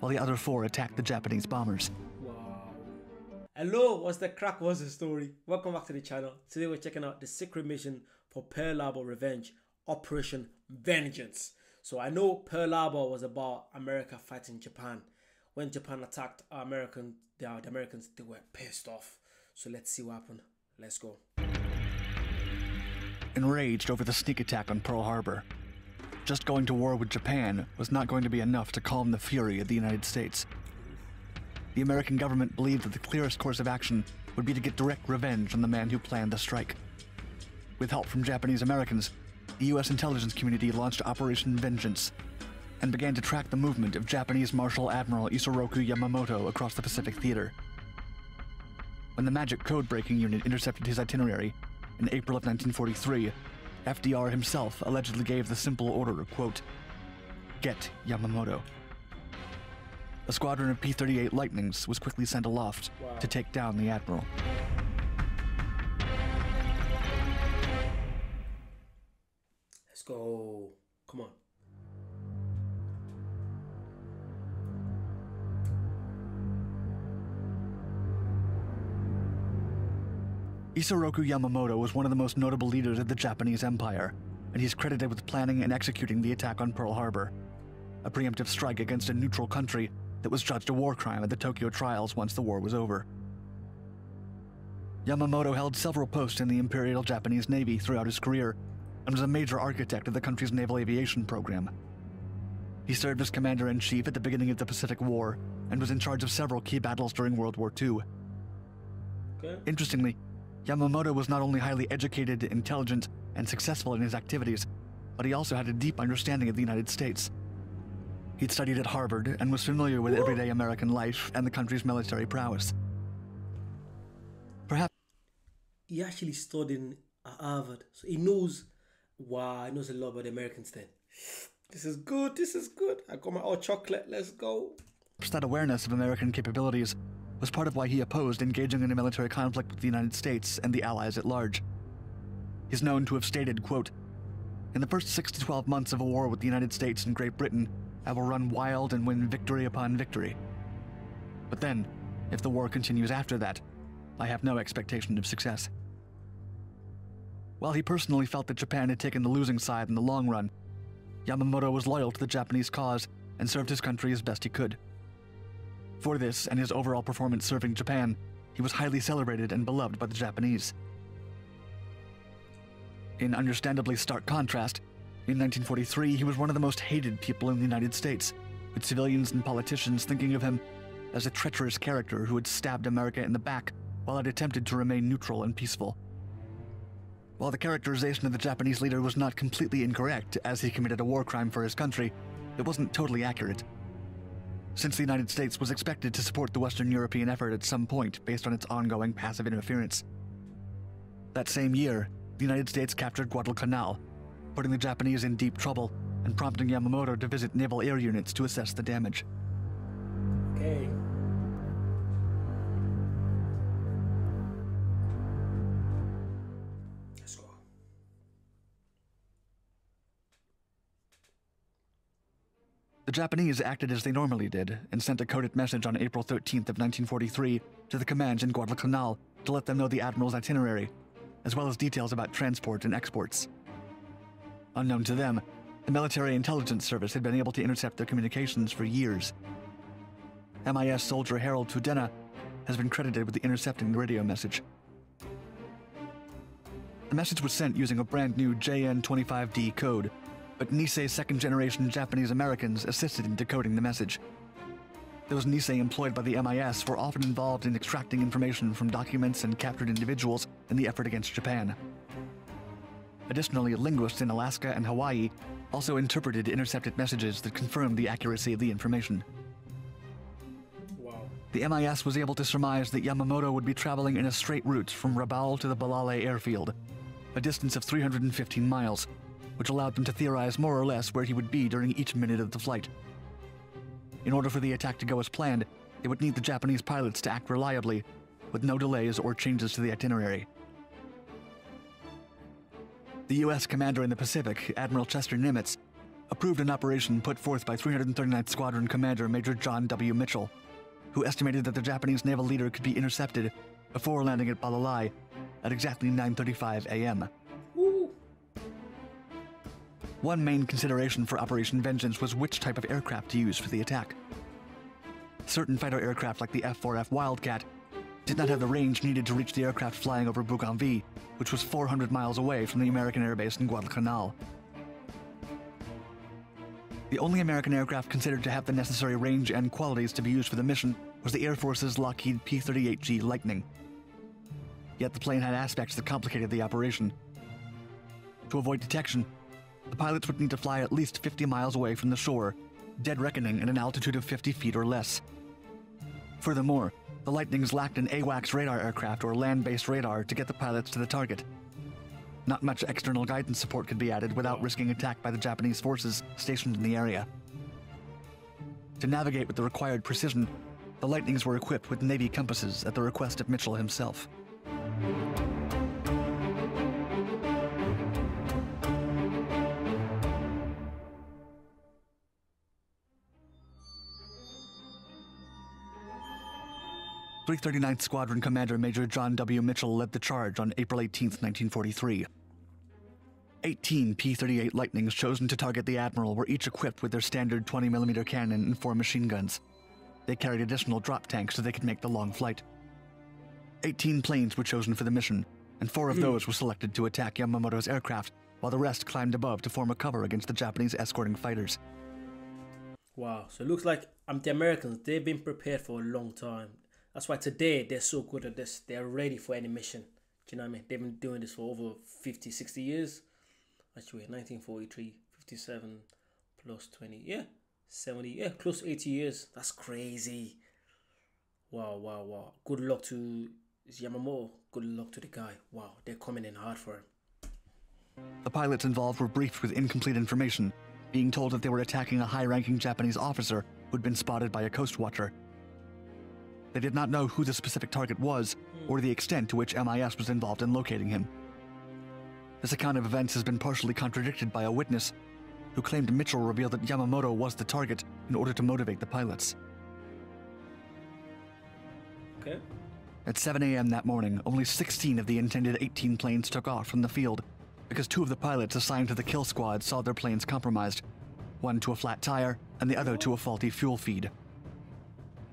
while the other 4 attacked the Japanese bombers. Wow. Hello, what's the crack? What's the story? Welcome back to the channel. Today we're checking out the secret mission for Pearl Harbor Revenge, Operation Vengeance. So I know Pearl Harbor was about America fighting Japan. When Japan attacked the Americans, they were pissed off. So let's see what happened. Let's go. Enraged over the sneak attack on Pearl Harbor, just going to war with Japan was not going to be enough to calm the fury of the United States. The American government believed that the clearest course of action would be to get direct revenge on the man who planned the strike. With help from Japanese Americans, the U.S. intelligence community launched Operation Vengeance and began to track the movement of Japanese Marshal Admiral Isoroku Yamamoto across the Pacific Theater. When the Magic Code-breaking unit intercepted his itinerary in April of 1943, FDR himself allegedly gave the simple order, quote, "Get Yamamoto." A squadron of P-38 Lightnings was quickly sent aloft to take down the admiral. Let's go. Come on. Isoroku Yamamoto was one of the most notable leaders of the Japanese Empire, and he's credited with planning and executing the attack on Pearl Harbor, a preemptive strike against a neutral country that was judged a war crime at the Tokyo trials once the war was over. Yamamoto held several posts in the Imperial Japanese Navy throughout his career and was a major architect of the country's naval aviation program. He served as commander-in-chief at the beginning of the Pacific War and was in charge of several key battles during World War II. Okay. Interestingly, Yamamoto was not only highly educated, intelligent, and successful in his activities, but he also had a deep understanding of the United States. He'd studied at Harvard and was familiar with everyday American life and the country's military prowess. Perhaps He actually studied at Harvard, so he knows, wow, he knows a lot about the Americans then. This is good, this is good. I got my hot chocolate, let's go. that awareness of American capabilities was part of why he opposed engaging in a military conflict with the United States and the Allies at large. He's known to have stated, quote, "In the first 6 to 12 months of a war with the United States and Great Britain, I will run wild and win victory upon victory. But then, if the war continues after that, I have no expectation of success." While he personally felt that Japan had taken the losing side in the long run, Yamamoto was loyal to the Japanese cause and served his country as best he could. For this and his overall performance serving Japan, he was highly celebrated and beloved by the Japanese. In understandably stark contrast, in 1943 he was one of the most hated people in the United States, with civilians and politicians thinking of him as a treacherous character who had stabbed America in the back while it attempted to remain neutral and peaceful. While the characterization of the Japanese leader was not completely incorrect, as he committed a war crime for his country, it wasn't totally accurate. Since the United States was expected to support the Western European effort at some point based on its ongoing passive interference. That same year, the United States captured Guadalcanal, putting the Japanese in deep trouble and prompting Yamamoto to visit naval air units to assess the damage. Okay. Let's go. The Japanese acted as they normally did and sent a coded message on April 13th of 1943 to the commands in Guadalcanal to let them know the admiral's itinerary, as well as details about transport and exports. Unknown to them, the military intelligence service had been able to intercept their communications for years. MIS soldier Harold Tudena has been credited with intercepting the radio message. The message was sent using a brand new JN25D code, but Nisei second-generation Japanese Americans assisted in decoding the message. Those Nisei employed by the MIS were often involved in extracting information from documents and captured individuals in the effort against Japan. Additionally, linguists in Alaska and Hawaii also interpreted intercepted messages that confirmed the accuracy of the information. Wow. The MIS was able to surmise that Yamamoto would be traveling in a straight route from Rabaul to the Balale airfield, a distance of 315 miles, which allowed them to theorize more or less where he would be during each minute of the flight. In order for the attack to go as planned, they would need the Japanese pilots to act reliably, with no delays or changes to the itinerary. The U.S. commander in the Pacific, Admiral Chester Nimitz, approved an operation put forth by 339th Squadron Commander Major John W. Mitchell, who estimated that the Japanese naval leader could be intercepted before landing at Balalai at exactly 9:35 a.m. Woo. One main consideration for Operation Vengeance was which type of aircraft to use for the attack. Certain fighter aircraft like the F-4F Wildcat did not have the range needed to reach the aircraft flying over Bougainville, which was 400 miles away from the American airbase in Guadalcanal. The only American aircraft considered to have the necessary range and qualities to be used for the mission was the Air Force's Lockheed P-38G Lightning. Yet the plane had aspects that complicated the operation. To avoid detection, the pilots would need to fly at least 50 miles away from the shore, dead reckoning at an altitude of 50 feet or less. Furthermore, the Lightnings lacked an AWACS radar aircraft or land-based radar to get the pilots to the target. Not much external guidance support could be added without risking attack by the Japanese forces stationed in the area. To navigate with the required precision, the Lightnings were equipped with Navy compasses at the request of Mitchell himself. The 339th Squadron Commander Major John W. Mitchell led the charge on April 18, 1943. 18 P-38 Lightnings chosen to target the Admiral were each equipped with their standard 20mm cannon and 4 machine guns. They carried additional drop tanks so they could make the long flight. 18 planes were chosen for the mission, and 4 of those were selected to attack Yamamoto's aircraft, while the rest climbed above to form a cover against the Japanese escorting fighters. Wow, so it looks like the Americans, they've been prepared for a long time. That's why today they're so good at this. They're ready for any mission. Do you know what I mean? They've been doing this for over 50, 60 years. Actually, 1943, 57 plus 20. Yeah, 70. Yeah, close to 80 years. That's crazy. Wow, wow, wow. Good luck to Yamamoto. Good luck to the guy. Wow, they're coming in hard for him. The pilots involved were briefed with incomplete information, being told that they were attacking a high-ranking Japanese officer who'd been spotted by a coast watcher. They did not know who the specific target was or the extent to which MIS was involved in locating him. This account of events has been partially contradicted by a witness who claimed Mitchell revealed that Yamamoto was the target in order to motivate the pilots. Okay. At 7 a.m. that morning, only 16 of the intended 18 planes took off from the field because 2 of the pilots assigned to the kill squad saw their planes compromised, one to a flat tire and the other to a faulty fuel feed.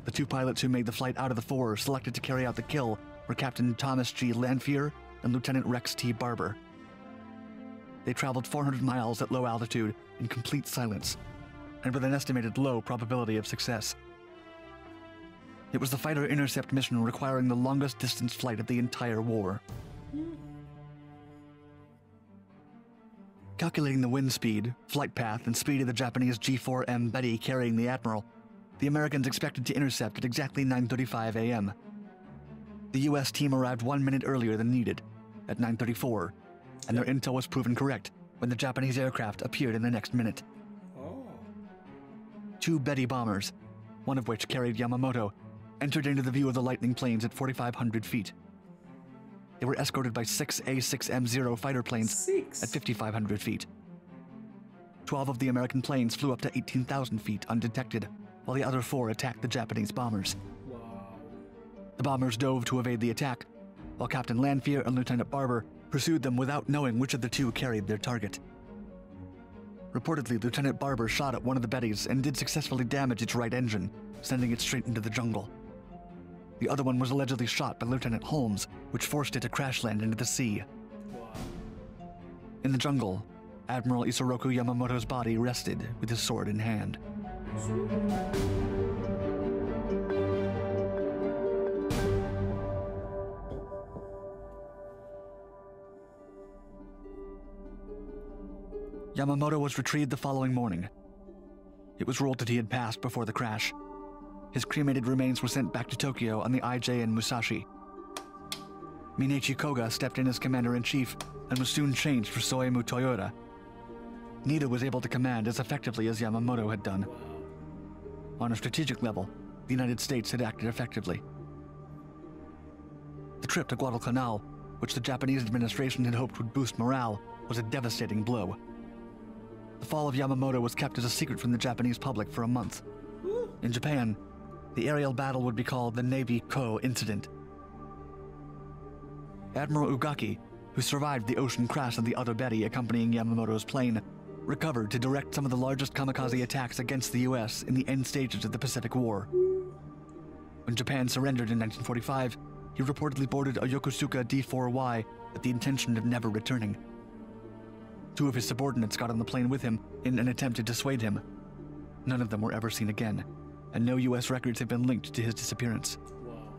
The 2 pilots who made the flight out of the 4 selected to carry out the kill were Captain Thomas G. Lanphier and Lieutenant Rex T. Barber. They traveled 400 miles at low altitude in complete silence, and with an estimated low probability of success. It was the fighter intercept mission requiring the longest distance flight of the entire war. Calculating the wind speed, flight path, and speed of the Japanese G-4M Betty carrying the Admiral, the Americans expected to intercept at exactly 9:35 a.m. The U.S. team arrived 1 minute earlier than needed, at 9:34, and their intel was proven correct when the Japanese aircraft appeared in the next minute. Oh. 2 Betty bombers, one of which carried Yamamoto, entered into the view of the Lightning planes at 4,500 feet. They were escorted by 6 A-6M0 fighter planes at 5,500 feet. 12 of the American planes flew up to 18,000 feet undetected, while the other 4 attacked the Japanese bombers. Wow. The bombers dove to evade the attack, while Captain Lanphier and Lieutenant Barber pursued them without knowing which of the 2 carried their target. Reportedly, Lieutenant Barber shot at one of the Bettys and did successfully damage its right engine, sending it straight into the jungle. The other one was allegedly shot by Lieutenant Holmes, which forced it to crash land into the sea. Wow. In the jungle, Admiral Isoroku Yamamoto's body rested with his sword in hand. Yamamoto was retrieved the following morning. It was ruled that he had passed before the crash. His cremated remains were sent back to Tokyo on the IJN Musashi. Minechi Koga stepped in as commander-in-chief and was soon changed for Soemu Toyota. Neither was able to command as effectively as Yamamoto had done. On a strategic level, the United States had acted effectively. The trip to Guadalcanal, which the Japanese administration had hoped would boost morale, was a devastating blow. The fall of Yamamoto was kept as a secret from the Japanese public for a month. In Japan, the aerial battle would be called the Navy-Ko incident. Admiral Ugaki, who survived the ocean crash of the Oto Betty accompanying Yamamoto's plane, recovered to direct some of the largest kamikaze attacks against the US in the end stages of the Pacific War. When Japan surrendered in 1945, he reportedly boarded a Yokosuka D-4Y with the intention of never returning. 2 of his subordinates got on the plane with him in an attempt to dissuade him. None of them were ever seen again, and no US records have been linked to his disappearance. Wow.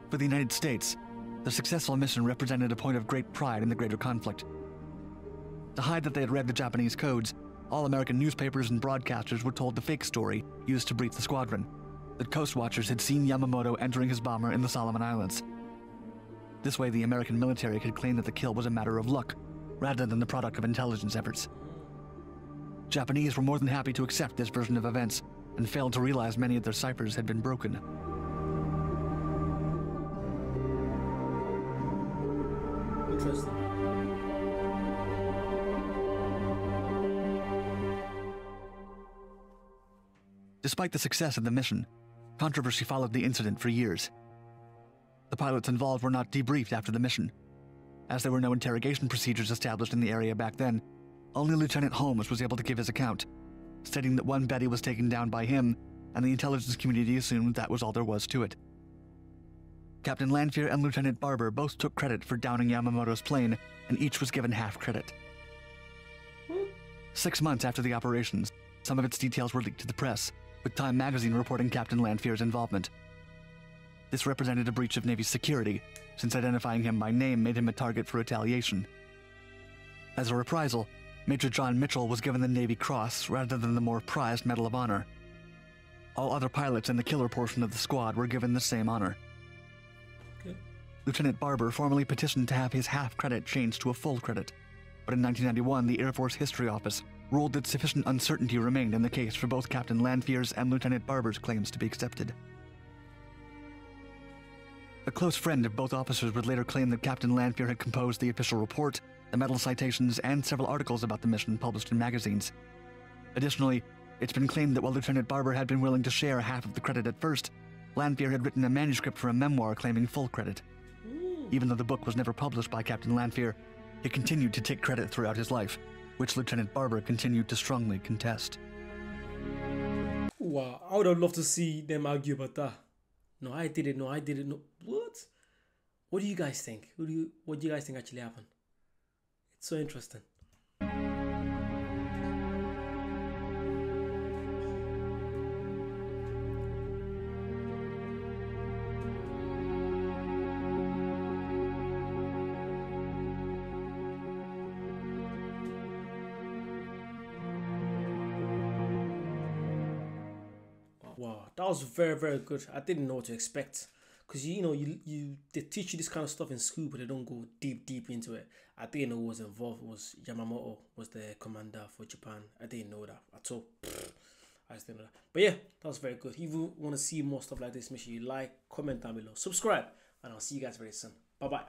For the United States, the successful mission represented a point of great pride in the greater conflict. To hide that they had read the Japanese codes, all American newspapers and broadcasters were told the fake story used to brief the squadron, that Coast Watchers had seen Yamamoto entering his bomber in the Solomon Islands. This way, the American military could claim that the kill was a matter of luck, rather than the product of intelligence efforts. Japanese were more than happy to accept this version of events, and failed to realize many of their ciphers had been broken. Interesting. Despite the success of the mission, controversy followed the incident for years. The pilots involved were not debriefed after the mission. As there were no interrogation procedures established in the area back then, only Lieutenant Holmes was able to give his account, stating that one Betty was taken down by him, and the intelligence community assumed that was all there was to it. Captain Lanfear and Lieutenant Barber both took credit for downing Yamamoto's plane, and each was given half credit. 6 months after the operations, some of its details were leaked to the press, with Time magazine reporting Captain Lanfear's involvement. This represented a breach of Navy security, since identifying him by name made him a target for retaliation. As a reprisal, Major John Mitchell was given the Navy Cross rather than the more prized Medal of Honor. All other pilots in the killer portion of the squad were given the same honor. Okay. Lieutenant Barber formally petitioned to have his half credit changed to a full credit, but in 1991 the Air Force History Office ruled that sufficient uncertainty remained in the case for both Captain Lanfear's and Lieutenant Barber's claims to be accepted. A close friend of both officers would later claim that Captain Lanfear had composed the official report, the medal citations, and several articles about the mission published in magazines. Additionally, it's been claimed that while Lieutenant Barber had been willing to share half of the credit at first, Lanfear had written a manuscript for a memoir claiming full credit. Even though the book was never published by Captain Lanfear, he continued to take credit throughout his life, which Lieutenant Barber continued to strongly contest. Wow, I would have loved to see them argue about that. No, I did it. No, I did it. No, what? What do you guys think? What do you guys think actually happened? It's so interesting. Wow, that was very, very good. I didn't know what to expect. Because, they teach you this kind of stuff in school, but they don't go deep into it. I didn't know what was involved. Was Yamamoto was the commander for Japan. I didn't know that at all. I just didn't know that. But yeah, that was very good. If you want to see more stuff like this, make sure you like, comment down below, subscribe, and I'll see you guys very soon. Bye-bye.